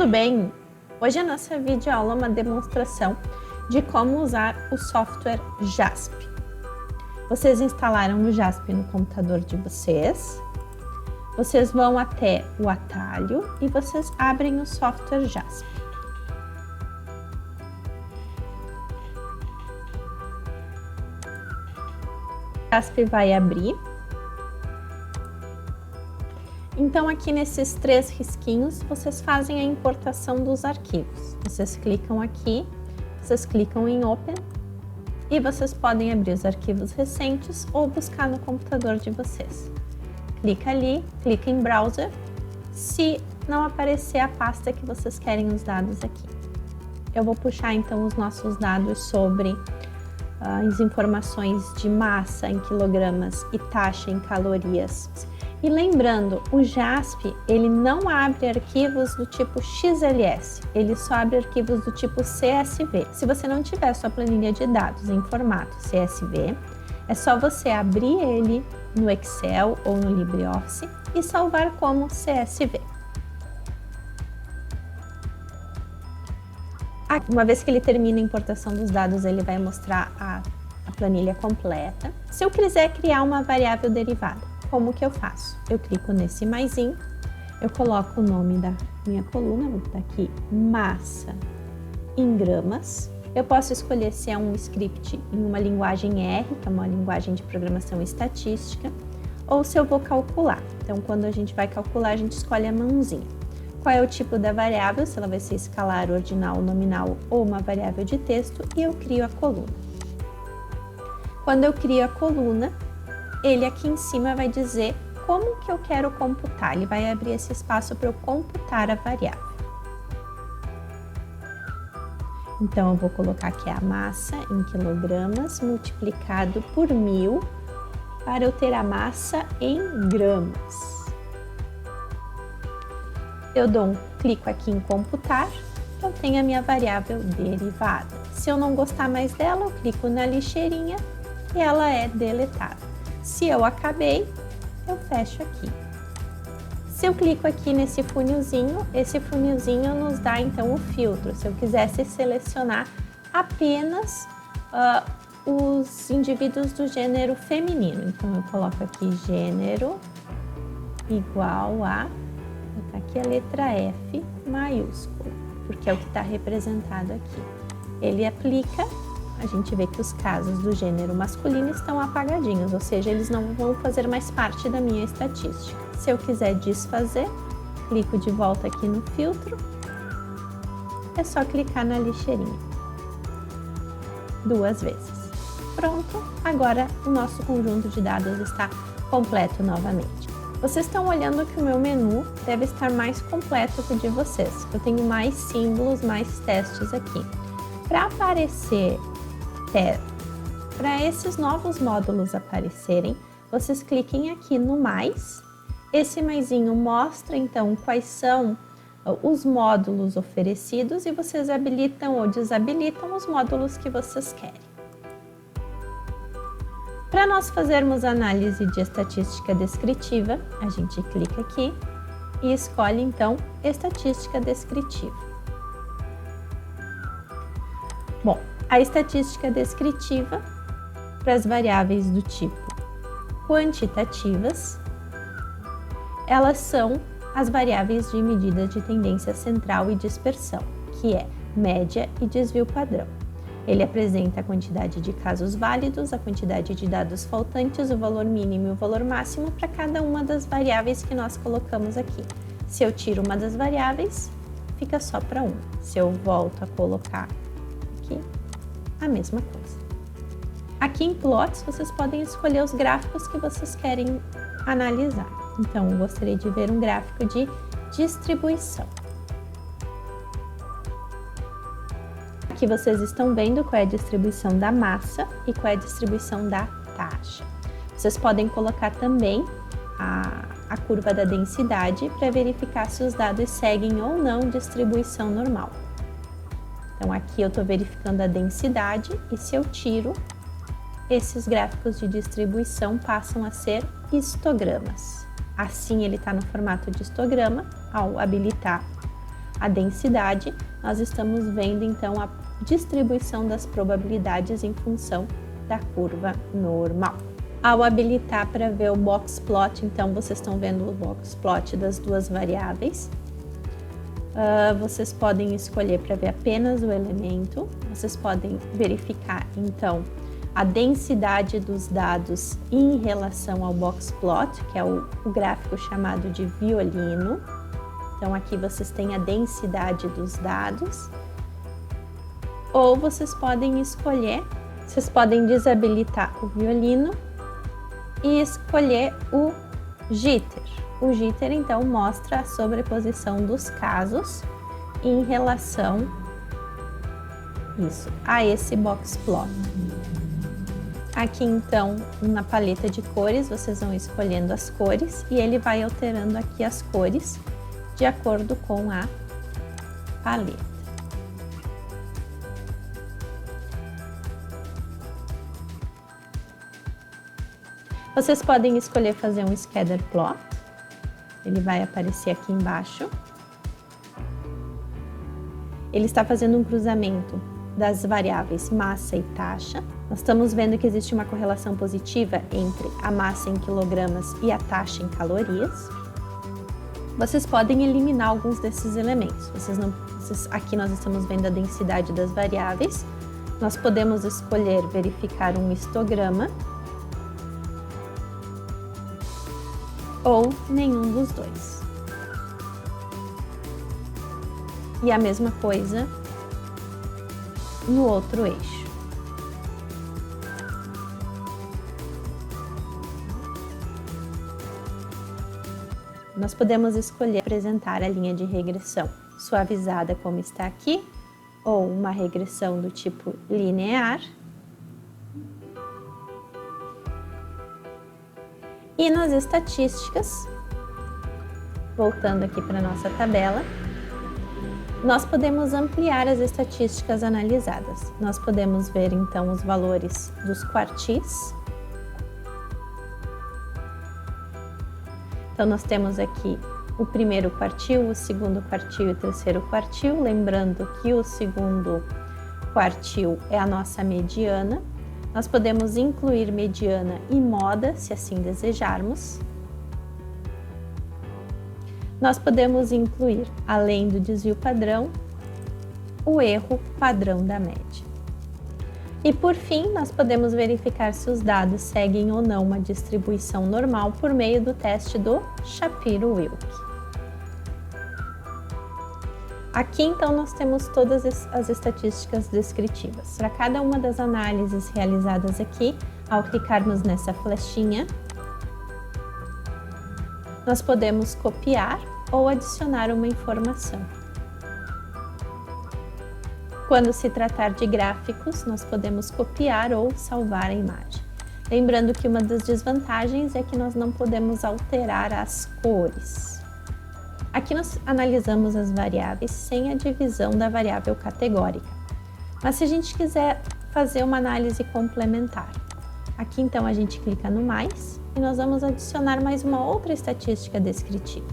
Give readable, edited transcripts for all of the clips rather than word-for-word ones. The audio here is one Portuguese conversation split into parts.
tudo bem? Hoje a nossa videoaula é uma demonstração de como usar o software JASP. Vocês instalaram o JASP no computador de vocês, vocês vão até o atalho e vocês abrem o software JASP. O JASP vai abrir. Então aqui nesses 3 risquinhos, vocês fazem a importação dos arquivos. Vocês clicam aqui, vocês clicam em Open e vocês podem abrir os arquivos recentes ou buscar no computador de vocês. Clica ali, clica em Browser, se não aparecer a pasta que vocês querem os dados aqui. Eu vou puxar então os nossos dados sobre as informações de massa em quilogramas e taxa em calorias. E lembrando, o JASP, ele não abre arquivos do tipo XLS, ele só abre arquivos do tipo CSV. Se você não tiver sua planilha de dados em formato CSV, é só você abrir ele no Excel ou no LibreOffice e salvar como CSV. Uma vez que ele termina a importação dos dados, ele vai mostrar a planilha completa. Se eu quiser criar uma variável derivada, como que eu faço? Eu clico nesse maisinho, eu coloco o nome da minha coluna, vou botar aqui massa em gramas. Eu posso escolher se é um script em uma linguagem R, que é uma linguagem de programação estatística, ou se eu vou calcular. Então, quando a gente vai calcular, a gente escolhe a mãozinha. Qual é o tipo da variável, se ela vai ser escalar, ordinal, nominal ou uma variável de texto, e eu crio a coluna. Quando eu crio a coluna, ele aqui em cima vai dizer como que eu quero computar. Ele vai abrir esse espaço para eu computar a variável. Então, eu vou colocar aqui a massa em quilogramas multiplicado por 1000 para eu ter a massa em gramas. Eu dou um clico aqui em computar, eu tenho a minha variável derivada. Se eu não gostar mais dela, eu clico na lixeirinha e ela é deletada. Se eu acabei, eu fecho aqui. Se eu clico aqui nesse funilzinho, esse funilzinho nos dá então o filtro. Se eu quisesse selecionar apenas os indivíduos do gênero feminino, então eu coloco aqui gênero igual a, vou botar aqui a letra F maiúsculo, porque é o que está representado aqui. Ele aplica. A gente vê que os casos do gênero masculino estão apagadinhos, ou seja, eles não vão fazer mais parte da minha estatística. Se eu quiser desfazer, clico de volta aqui no filtro, é só clicar na lixeirinha 2 vezes. Pronto, agora o nosso conjunto de dados está completo novamente. Vocês estão olhando que o meu menu deve estar mais completo que o de vocês. Eu tenho mais símbolos, mais testes aqui. Para aparecer para esses novos módulos aparecerem, vocês cliquem aqui no mais. Esse maisinho mostra então quais são os módulos oferecidos e vocês habilitam ou desabilitam os módulos que vocês querem. Para nós fazermos análise de estatística descritiva, a gente clica aqui e escolhe então estatística descritiva. Bom, a estatística descritiva para as variáveis do tipo quantitativas, elas são as variáveis de medida de tendência central e dispersão, que é média e desvio padrão. Ele apresenta a quantidade de casos válidos, a quantidade de dados faltantes, o valor mínimo e o valor máximo para cada uma das variáveis que nós colocamos aqui. Se eu tiro uma das variáveis, fica só para uma. Se eu volto a colocar aqui, a mesma coisa. Aqui em plots, vocês podem escolher os gráficos que vocês querem analisar. Então, eu gostaria de ver um gráfico de distribuição. Aqui vocês estão vendo qual é a distribuição da massa e qual é a distribuição da taxa. Vocês podem colocar também a curva da densidade para verificar se os dados seguem ou não distribuição normal. Então, aqui eu estou verificando a densidade e se eu tiro, esses gráficos de distribuição passam a ser histogramas. Assim, ele está no formato de histograma. Ao habilitar a densidade, nós estamos vendo então a distribuição das probabilidades em função da curva normal. Ao habilitar para ver o box plot, então vocês estão vendo o box plot das duas variáveis. Vocês podem escolher para ver apenas o elemento, vocês podem verificar então a densidade dos dados em relação ao box plot, que é o gráfico chamado de violino. Então aqui vocês têm a densidade dos dados. Ou vocês podem escolher, vocês podem desabilitar o violino e escolher o jitter. O jitter então mostra a sobreposição dos casos em relação a esse box plot. Aqui então, na paleta de cores, vocês vão escolhendo as cores e ele vai alterando aqui as cores de acordo com a paleta. Vocês podem escolher fazer um scatter plot, ele vai aparecer aqui embaixo. Ele está fazendo um cruzamento das variáveis massa e taxa. Nós estamos vendo que existe uma correlação positiva entre a massa em quilogramas e a taxa em calorias. Vocês podem eliminar alguns desses elementos. Aqui nós estamos vendo a densidade das variáveis. Nós podemos escolher verificar um histograma ou nenhum dos dois. E a mesma coisa no outro eixo. Nós podemos escolher apresentar a linha de regressão suavizada como está aqui, ou uma regressão do tipo linear. E nas estatísticas, voltando aqui para a nossa tabela, nós podemos ampliar as estatísticas analisadas. Nós podemos ver então os valores dos quartis. Então nós temos aqui o primeiro quartil, o segundo quartil e o terceiro quartil, lembrando que o segundo quartil é a nossa mediana. Nós podemos incluir mediana e moda, se assim desejarmos. Nós podemos incluir, além do desvio padrão, o erro padrão da média. E por fim, nós podemos verificar se os dados seguem ou não uma distribuição normal por meio do teste do Shapiro-Wilk. Aqui então nós temos todas as estatísticas descritivas. Para cada uma das análises realizadas aqui, ao clicarmos nessa flechinha, nós podemos copiar ou adicionar uma informação. Quando se tratar de gráficos, nós podemos copiar ou salvar a imagem. Lembrando que uma das desvantagens é que nós não podemos alterar as cores. Aqui nós analisamos as variáveis sem a divisão da variável categórica. Mas se a gente quiser fazer uma análise complementar, aqui então a gente clica no mais e nós vamos adicionar mais uma outra estatística descritiva.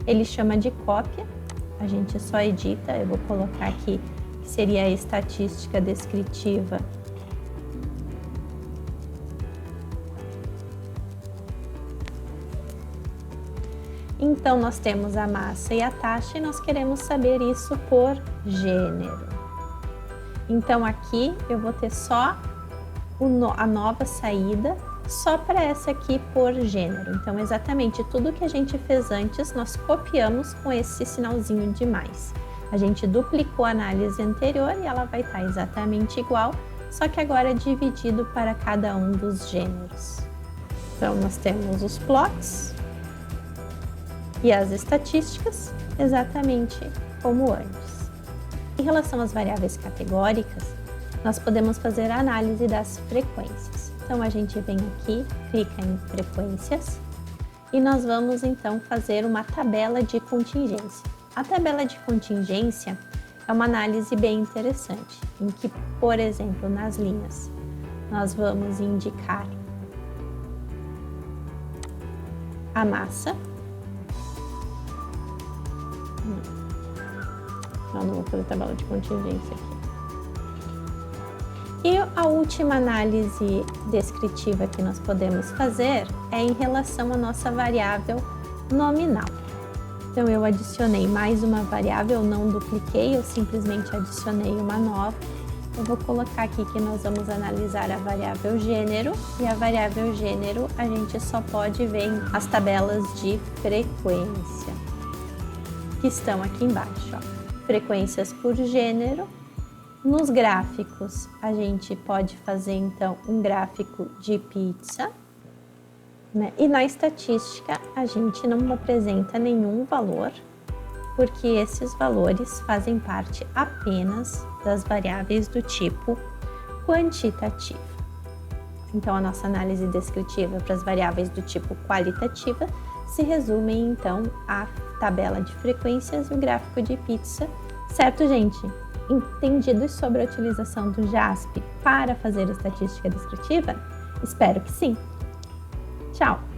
Ele chama de cópia, a gente só edita, eu vou colocar aqui que seria a estatística descritiva Então, nós temos a massa e a taxa e nós queremos saber isso por gênero. Então, aqui eu vou ter só a nova saída, só para essa aqui por gênero. Então, exatamente tudo que a gente fez antes, nós copiamos com esse sinalzinho de mais. A gente duplicou a análise anterior e ela vai estar exatamente igual, só que agora é dividido para cada um dos gêneros. Então, nós temos os plots e as estatísticas exatamente como antes. Em relação às variáveis categóricas, nós podemos fazer a análise das frequências. Então, a gente vem aqui, clica em frequências e nós vamos então fazer uma tabela de contingência. A tabela de contingência é uma análise bem interessante, em que, por exemplo, nas linhas, nós vamos indicar a massa, Não vou fazer tabela de contingência aqui. E a última análise descritiva que nós podemos fazer é em relação à nossa variável nominal. Então, eu adicionei mais uma variável, não dupliquei, eu simplesmente adicionei uma nova. Eu vou colocar aqui que nós vamos analisar a variável gênero, e a variável gênero a gente só pode ver as tabelas de frequência, que estão aqui embaixo, ó. Frequências por gênero. Nos gráficos, a gente pode fazer então um gráfico de pizza, né? E na estatística, a gente não apresenta nenhum valor, porque esses valores fazem parte apenas das variáveis do tipo quantitativa. Então, a nossa análise descritiva para as variáveis do tipo qualitativa se resume então à tabela de frequências e o gráfico de pizza, certo, gente? Entendidos sobre a utilização do JASP para fazer estatística descritiva? Espero que sim! Tchau!